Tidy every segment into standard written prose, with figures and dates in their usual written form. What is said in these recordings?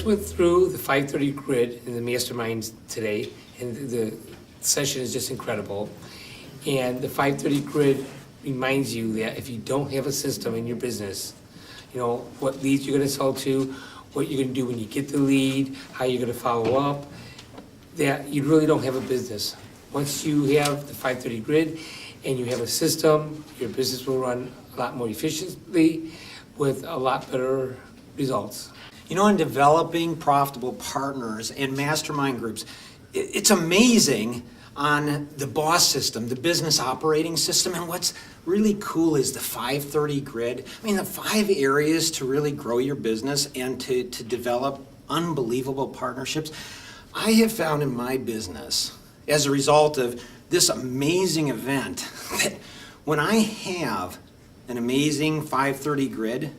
went through the 530 grid in the masterminds today, and the session is just incredible. And the 530 grid reminds you that if you don't have a system in your business, you know, what leads you're gonna sell to, what you're gonna do when you get the lead, how you're gonna follow up, that you really don't have a business. Once you have the 530 grid and you have a system, your business will run a lot more efficiently with a lot better results. You know, in developing profitable partners and mastermind groups, it's amazing on the BOSS system, the business operating system, and what's really cool is the 530 grid. I mean, the 5 areas to really grow your business and to develop unbelievable partnerships. I have found in my business, as a result of this amazing event, that when I have an amazing 530 grid,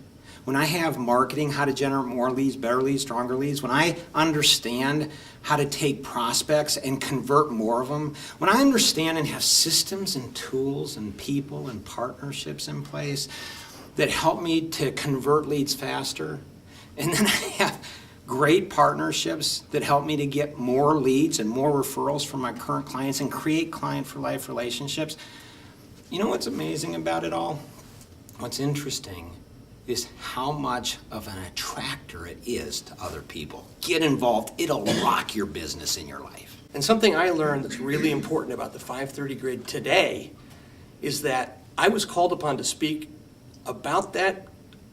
when I have marketing, how to generate more leads, better leads, stronger leads, when I understand how to take prospects and convert more of them, when I understand and have systems and tools and people and partnerships in place that help me to convert leads faster, and then I have great partnerships that help me to get more leads and more referrals from my current clients and create client-for-life relationships. You know what's amazing about it all? What's interesting is how much of an attractor it is to other people. Get involved, it'll rock your business in your life. And something I learned that's really important about the 530 grid today is that I was called upon to speak about that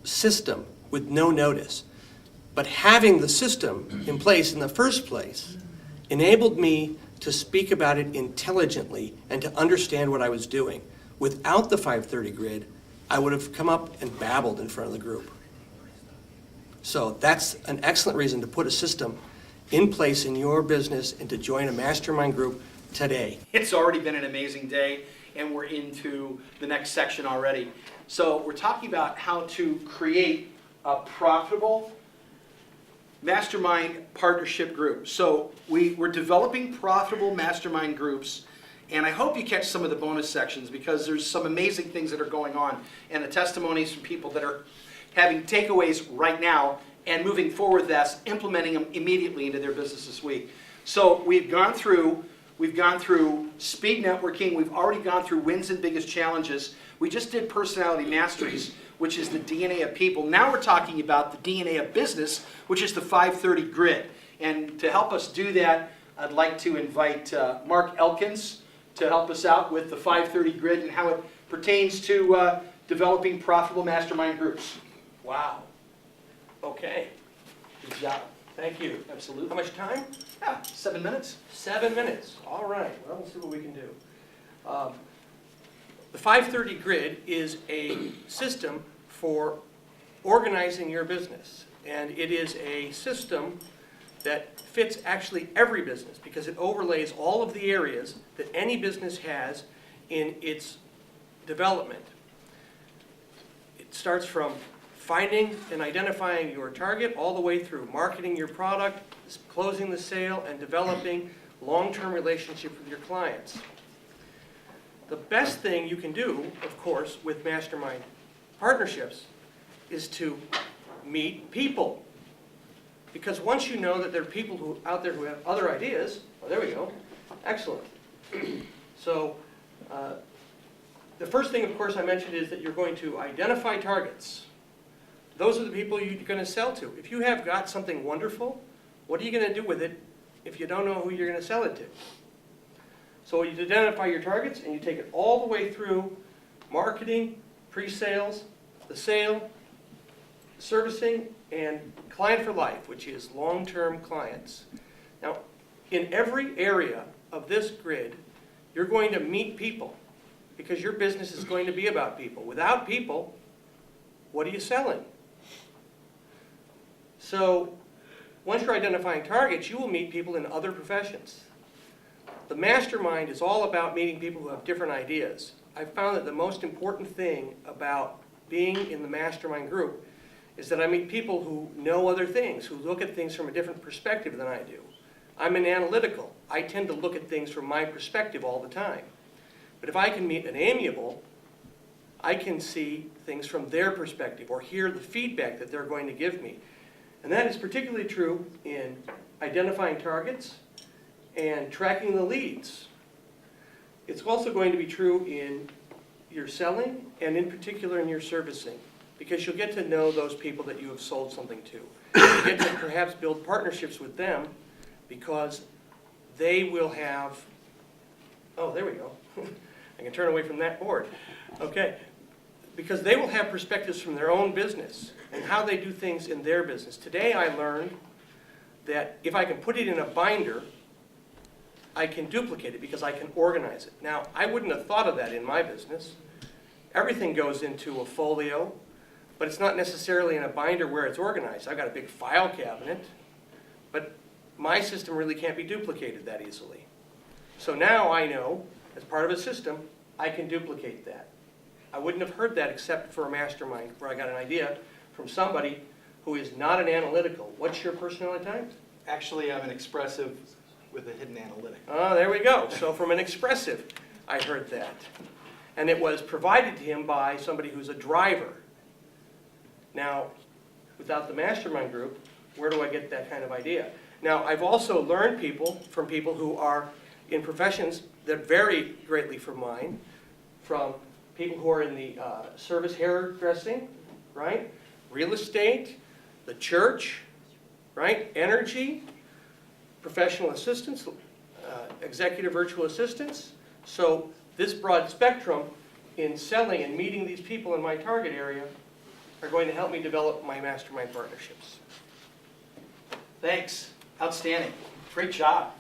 system with no notice. But having the system in place in the first place enabled me to speak about it intelligently and to understand what I was doing. Without the 530 grid, I would have come up and babbled in front of the group. So that's an excellent reason to put a system in place in your business and to join a mastermind group today. It's already been an amazing day, and we're into the next section already. So we're talking about how to create a profitable mastermind partnership group. So we're developing profitable mastermind groups, and I hope you catch some of the bonus sections because there's some amazing things that are going on and the testimonies from people that are having takeaways right now and moving forward that's implementing them immediately into their business this week. So we've gone through speed networking, we've already gone through wins and biggest challenges. We just did personality masteries, which is the DNA of people. Now we're talking about the DNA of business, which is the 530 grid. And to help us do that, I'd like to invite Mark Elkins to help us out with the 530 grid and how it pertains to developing profitable mastermind groups. Wow. Okay. Good job. Thank you. Absolutely. How much time? Yeah, 7 minutes. 7 minutes. All right. Well, we'll see what we can do. The 530 grid is a system for organizing your business. And it is a system that fits actually every business because it overlays all of the areas that any business has in its development. It starts from finding and identifying your target all the way through marketing your product, closing the sale, and developing long-term relationships with your clients. The best thing you can do, of course, with mastermind partnerships is to meet people. Because once you know that there are people out there who have other ideas, oh, there we go, excellent. So the first thing, of course, I mentioned is that you're going to identify targets. Those are the people you're going to sell to. If you have got something wonderful, what are you going to do with it if you don't know who you're going to sell it to? So you identify your targets and you take it all the way through marketing, pre-sales, the sale, servicing, and client for life, which is long-term clients. Now, in every area of this grid, you're going to meet people because your business is going to be about people. Without people, what are you selling? So once you're identifying targets, you will meet people in other professions. The mastermind is all about meeting people who have different ideas. I've found that the most important thing about being in the mastermind group is that I meet people who know other things, who look at things from a different perspective than I do. I'm an analytical. I tend to look at things from my perspective all the time. But if I can meet an amiable, I can see things from their perspective or hear the feedback that they're going to give me. And that is particularly true in identifying targets and tracking the leads. It's also going to be true in your selling and in particular in your servicing, because you'll get to know those people that you have sold something to. You get to perhaps build partnerships with them because they will have, oh, there we go. I can turn away from that board. Okay. Because they will have perspectives from their own business and how they do things in their business. Today I learned that if I can put it in a binder, I can duplicate it because I can organize it. Now, I wouldn't have thought of that in my business. Everything goes into a folio, but it's not necessarily in a binder where it's organized. I've got a big file cabinet, but my system really can't be duplicated that easily. So now I know, as part of a system, I can duplicate that. I wouldn't have heard that except for a mastermind where I got an idea from somebody who is not an analytical. What's your personality type? Actually, I'm an expressive with a hidden analytic. Oh, there we go. So from an expressive, I heard that. And it was provided to him by somebody who's a driver. Now, without the mastermind group, where do I get that kind of idea? Now, I've also learned from people who are in professions that vary greatly from mine, from people who are in the service hairdressing, right? Real estate, the church, right? Energy, professional assistants, executive virtual assistants. So this broad spectrum in selling and meeting these people in my target area are going to help me develop my mastermind partnerships. Thanks. Outstanding. Great job.